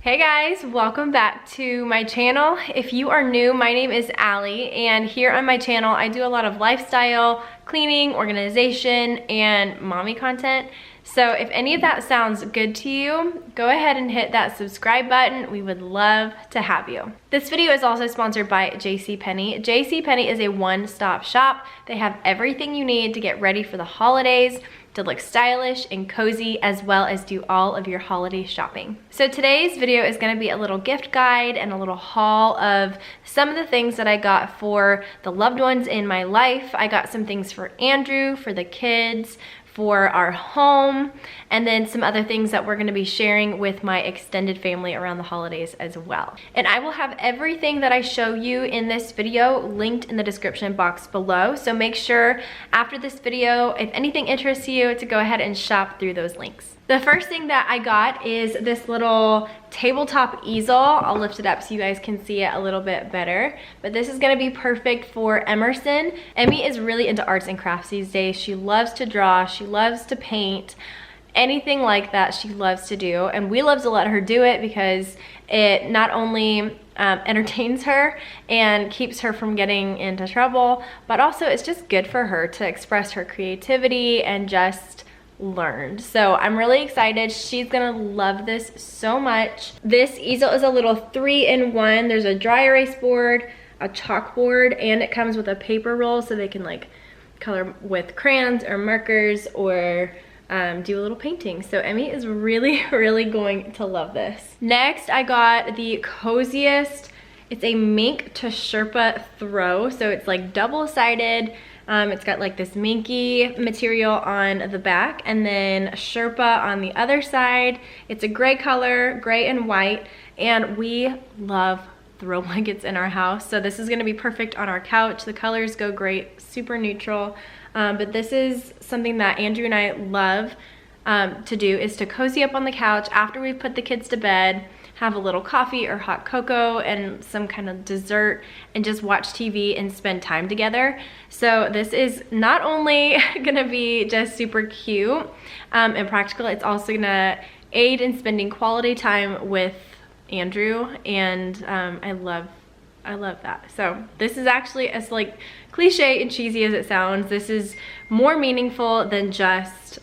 Hey guys, welcome back to my channel. If you are new, my name is Allie, and here on my channel I do a lot of lifestyle, cleaning, organization, and mommy content. So if any of that sounds good to you, go ahead and hit that subscribe button. We would love to have you. This video is also sponsored by JCPenney. JCPenney is a one-stop shop. They have everything you need to get ready for the holidays, to look stylish and cozy, as well as do all of your holiday shopping. So today's video is gonna be a little gift guide and a little haul of some of the things that I got for the loved ones in my life. I got some things for Andrew, for the kids, for our home, and then some other things that we're gonna be sharing with my extended family around the holidays as well. And I will have everything that I show you in this video linked in the description box below. So make sure after this video, if anything interests you, to go ahead and shop through those links. The first thing that I got is this little tabletop easel. I'll lift it up so you guys can see it a little bit better. But this is gonna be perfect for Emerson. Emmy is really into arts and crafts these days. She loves to draw, she loves to paint, anything like that she loves to do. And we love to let her do it because it not only entertains her and keeps her from getting into trouble, but also it's just good for her to express her creativity and just learned. So I'm really excited. She's gonna love this so much. This easel is a little 3-in-1. There's a dry erase board, a chalkboard, and it comes with a paper roll so they can like color with crayons or markers or do a little painting. So Emmy is really going to love this. Next, I got the coziest. It's a mink to Sherpa throw. So it's like double-sided. It's got like this minky material on the back and then Sherpa on the other side. It's a gray color, gray and white, and we love throw blankets in our house. So this is gonna be perfect on our couch. The colors go great, super neutral. But this is something that Andrew and I love to do, is to cozy up on the couch after we've put the kids to bed, have a little coffee or hot cocoa and some kind of dessert, and just watch TV and spend time together. So this is not only gonna be just super cute and practical, it's also gonna aid in spending quality time with Andrew, and I love that. So this is actually, as like cliche and cheesy as it sounds, this is more meaningful than just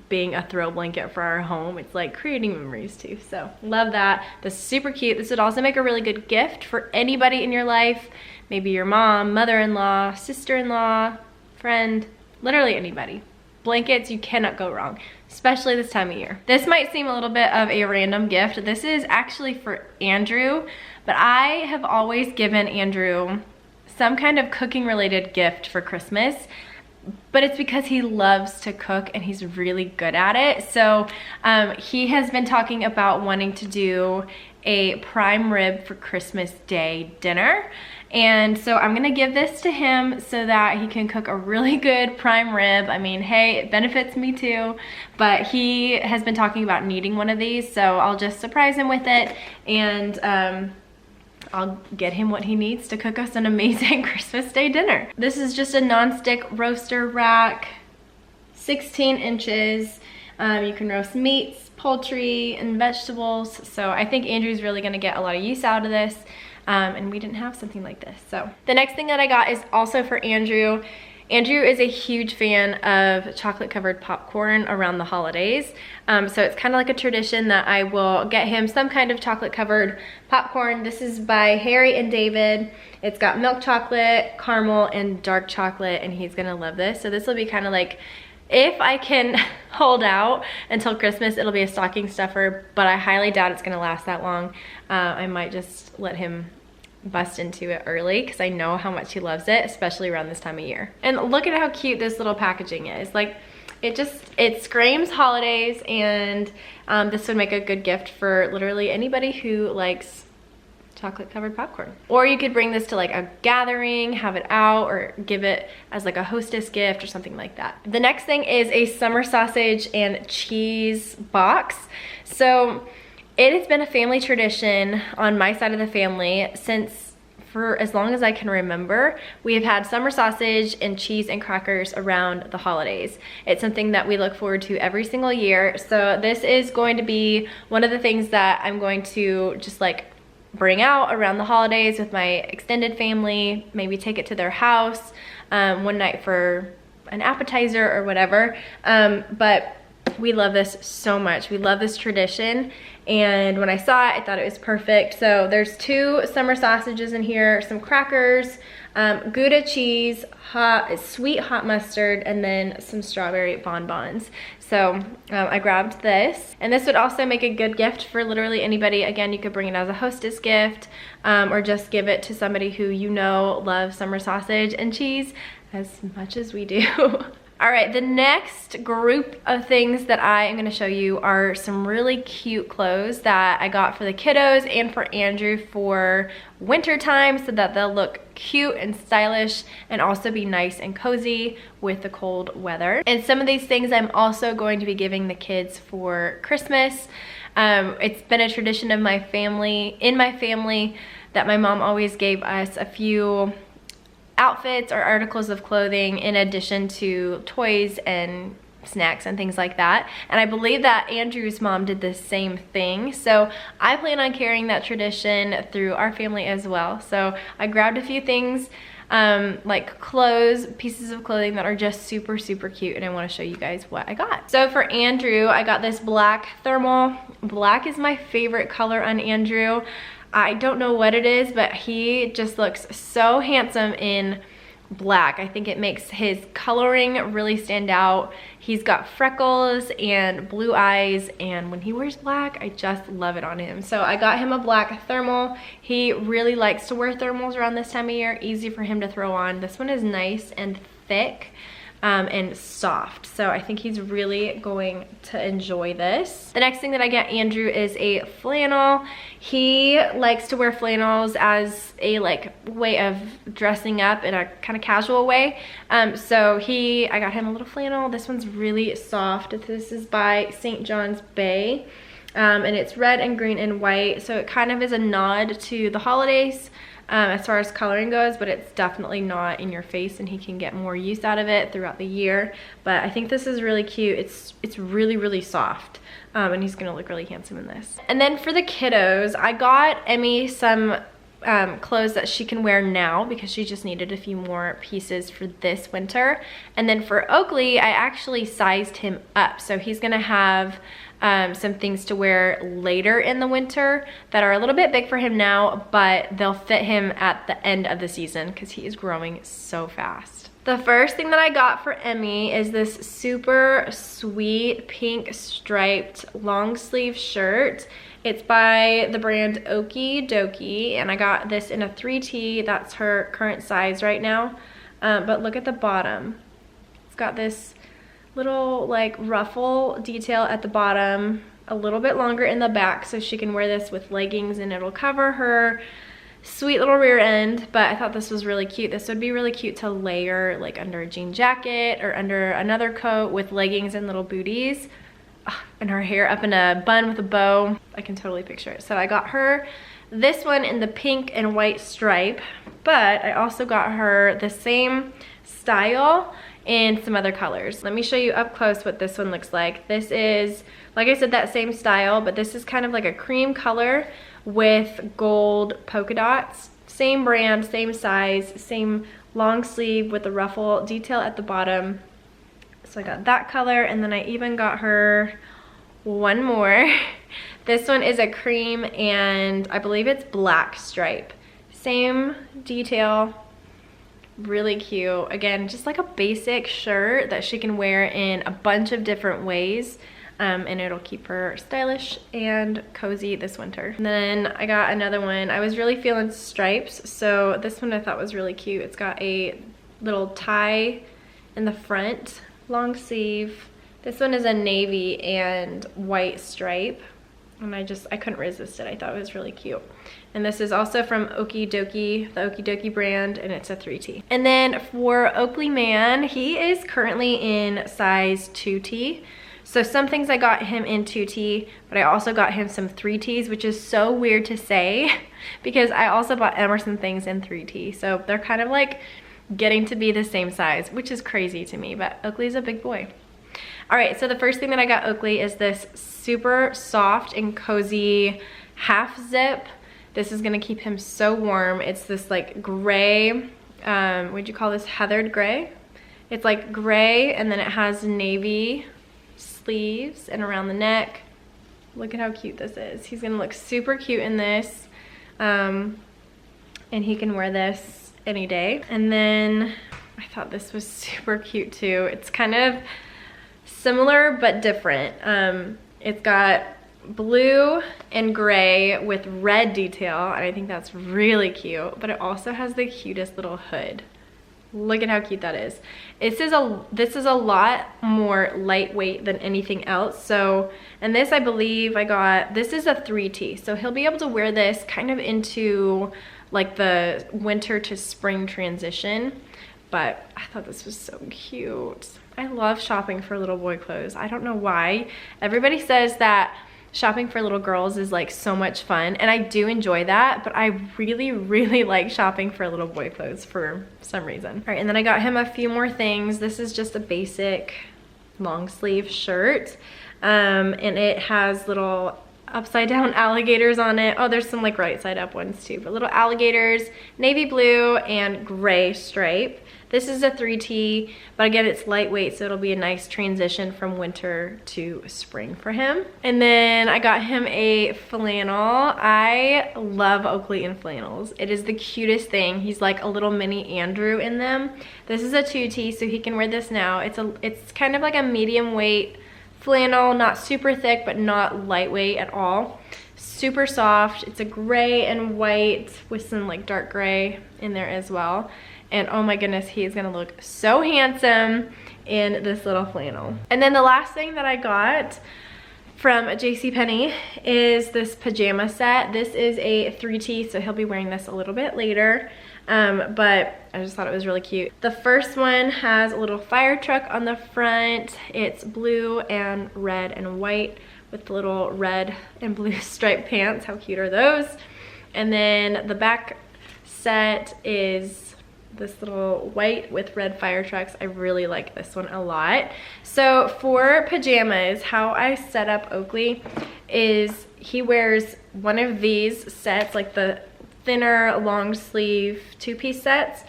being a throw blanket for our home. It's like creating memories too. So love that. This is super cute. This would also make a really good gift for anybody in your life. Maybe your mom, mother-in-law, sister-in-law, friend, literally anybody. Blankets, you cannot go wrong, especially this time of year. This might seem a little bit of a random gift. This is actually for Andrew, but I have always given Andrew some kind of cooking related gift for Christmas. But it's because he loves to cook and he's really good at it. So he has been talking about wanting to do a prime rib for Christmas Day dinner. And so I'm gonna give this to him so that he can cook a really good prime rib. I mean, hey, it benefits me too, but he has been talking about needing one of these, so I'll just surprise him with it, and I'll get him what he needs to cook us an amazing Christmas Day dinner. This is just a non-stick roaster rack, 16 inches. You can roast meats, poultry, and vegetables. So I think Andrew's really gonna get a lot of use out of this, and we didn't have something like this. So the next thing that I got is also for Andrew. Andrew is a huge fan of chocolate covered popcorn around the holidays. So it's kind of like a tradition that I will get him some kind of chocolate covered popcorn. This is by Harry and David. It's got milk chocolate, caramel, and dark chocolate, and he's gonna love this. So this will be kind of like, if I can hold out until Christmas, it'll be a stocking stuffer, but I highly doubt it's gonna last that long. I might just let him bust into it early because I know how much he loves it, especially around this time of year. And look at how cute this little packaging is. Like, it screams holidays, and this would make a good gift for literally anybody who likes chocolate covered popcorn. Or you could bring this to like a gathering, have it out, or give it as like a hostess gift or something like that. The next thing is a summer sausage and cheese box. So it has been a family tradition on my side of the family since for as long as I can remember, we have had summer sausage and cheese and crackers around the holidays. It's something that we look forward to every single year. So this is going to be one of the things that I'm going to just like bring out around the holidays with my extended family, maybe take it to their house one night for an appetizer or whatever. But we love this so much. We love this tradition. And when I saw it, I thought it was perfect. So there's 2 summer sausages in here, some crackers, Gouda cheese, sweet hot mustard, and then some strawberry bonbons. So I grabbed this. And this would also make a good gift for literally anybody. Again, you could bring it as a hostess gift, or just give it to somebody who you know loves summer sausage and cheese as much as we do. All right, the next group of things that I am gonna show you are some really cute clothes that I got for the kiddos and for Andrew for winter time, so that they'll look cute and stylish and also be nice and cozy with the cold weather. And some of these things I'm also going to be giving the kids for Christmas. It's been a tradition of my family, that my mom always gave us a few outfits or articles of clothing in addition to toys and snacks and things like that. And I believe that Andrew's mom did the same thing. So I plan on carrying that tradition through our family as well. So I grabbed a few things like clothes, pieces of clothing that are just super, super cute, and I want to show you guys what I got. So for Andrew, I got this black thermal. Black is my favorite color on Andrew. I don't know what it is, but he just looks so handsome in black. I think it makes his coloring really stand out. He's got freckles and blue eyes, and when he wears black, I just love it on him. So I got him a black thermal. He really likes to wear thermals around this time of year. Easy for him to throw on. This one is nice and thick and soft, so I think he's really going to enjoy this. The next thing that I got Andrew is a flannel. He likes to wear flannels as a way of dressing up in a kind of casual way. So I got him a little flannel. This one's really soft. This is by St. John's Bay, and it's red and green and white, so it kind of is a nod to the holidays as far as coloring goes, but it's definitely not in your face, and he can get more use out of it throughout the year. But I think this is really cute. It's really, really soft, and he's gonna look really handsome in this. And then for the kiddos, I got Emmy some clothes that she can wear now because she just needed a few more pieces for this winter. And then for Oakley, I actually sized him up, so he's gonna have some things to wear later in the winter that are a little bit big for him now, but they'll fit him at the end of the season because he is growing so fast. The first thing that I got for Emmy is this super sweet pink striped long sleeve shirt. It's by the brand Okie Dokie, and I got this in a 3T. That's her current size right now. But look at the bottom. It's got this little ruffle detail at the bottom, a little bit longer in the back, so she can wear this with leggings and it'll cover her sweet little rear end. But I thought this was really cute. This would be really cute to layer under a jean jacket or under another coat with leggings and little booties. And her hair up in a bun with a bow. I can totally picture it. So I got her this one in the pink and white stripe, but I also got her the same style in some other colors. Let me show you up close what this one looks like. This is, like I said, that same style, but this is kind of like a cream color with gold polka dots. Same brand, same size, same long sleeve with the ruffle detail at the bottom. So I got that color, and then I even got her one more. This one is a cream, and I believe it's black stripe. Same detail, really cute. Again, just like a basic shirt that she can wear in a bunch of different ways, and it'll keep her stylish and cozy this winter. And then I got another one. I was really feeling stripes, so this one I thought was really cute. It's got a little tie in the front, long sleeve. This one is a navy and white stripe, and I couldn't resist it. I thought it was really cute. And this is also from Okie Dokie, the Okie Dokie brand, and it's a 3T. And then for Oakley Man, he is currently in size 2T. So some things I got him in 2T, but I also got him some 3Ts, which is so weird to say because I also bought Emerson things in 3T. So they're kind of like getting to be the same size, which is crazy to me, but Oakley's a big boy. All right, so the first thing that I got Oakley is this super soft and cozy half zip. This is gonna keep him so warm. It's this like gray, what'd you call this, heathered gray? It's like gray, and then it has navy sleeves and around the neck. Look at how cute this is. He's gonna look super cute in this, and he can wear this any day. And then I thought this was super cute too. It's kind of similar but different. It's got blue and gray with red detail, and I think that's really cute, but it also has the cutest little hood. Look at how cute that is. This is a lot more lightweight than anything else. So, and this I believe I got, this is a 3T, so he'll be able to wear this kind of into like the winter to spring transition. But I thought this was so cute. I love shopping for little boy clothes. I don't know why. Everybody says that shopping for little girls is like so much fun, and I do enjoy that, but I really like shopping for little boy clothes for some reason. All right, and then I got him a few more things. This is just a basic long sleeve shirt, and it has little upside down alligators on it. Oh, there's some like right side up ones too, but little alligators, navy blue and gray stripe. This is a 3T, but again, it's lightweight, so it'll be a nice transition from winter to spring for him. And then I got him a flannel. I love Oakley in flannels. It is the cutest thing. He's like a little mini Andrew in them. This is a 2T, so he can wear this now. It's kind of like a medium weight flannel, not super thick, but not lightweight at all. Super soft. It's a gray and white with some like dark gray in there as well. And oh my goodness, he is gonna look so handsome in this little flannel. And then the last thing that I got from JCPenney is this pajama set. This is a 3T, so he'll be wearing this a little bit later. But I just thought it was really cute. The first one has a little fire truck on the front. It's blue and red and white with the little red and blue striped pants. How cute are those? And then the back set is this little white with red fire trucks. I really like this one a lot. So for pajamas, how I set up Oakley is he wears one of these sets, like the thinner long sleeve 2-piece sets,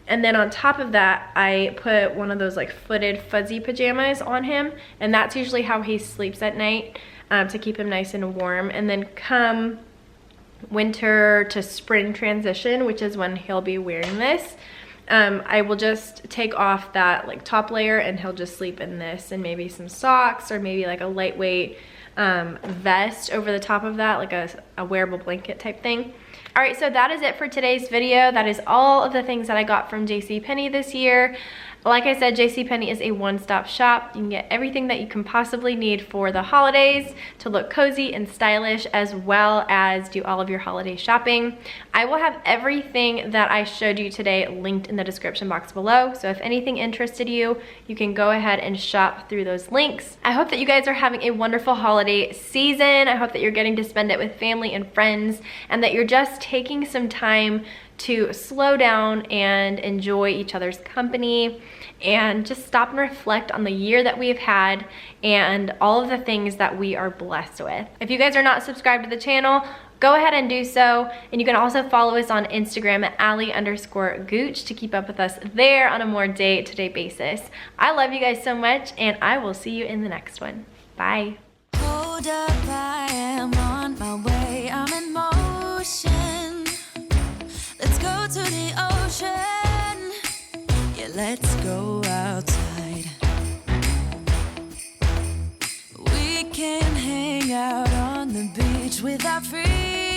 and then on top of that I put one of those like footed fuzzy pajamas on him, and that's usually how he sleeps at night, to keep him nice and warm. And then come winter to spring transition, which is when he'll be wearing this, I will just take off that like top layer and he'll just sleep in this and maybe some socks or maybe like a lightweight vest over the top of that, like a wearable blanket type thing. All right, so that is it for today's video. That is all of the things that I got from JCPenney this year. Like I said, JCPenney is a one-stop shop. You can get everything that you can possibly need for the holidays to look cozy and stylish, as well as do all of your holiday shopping. I will have everything that I showed you today linked in the description box below. So if anything interested you, you can go ahead and shop through those links. I hope that you guys are having a wonderful holiday season. I hope that you're getting to spend it with family and friends, and that you're just taking some time to slow down and enjoy each other's company and just stop and reflect on the year that we've had and all of the things that we are blessed with. If you guys are not subscribed to the channel, go ahead and do so. And you can also follow us on Instagram at allie_gooch to keep up with us there on a more day-to-day basis. I love you guys so much, and I will see you in the next one. Bye. Hold up, I am on my way. I'm in motion. Let's go to the ocean. Yeah, let's go outside. We can hang out on the beach with our freedom.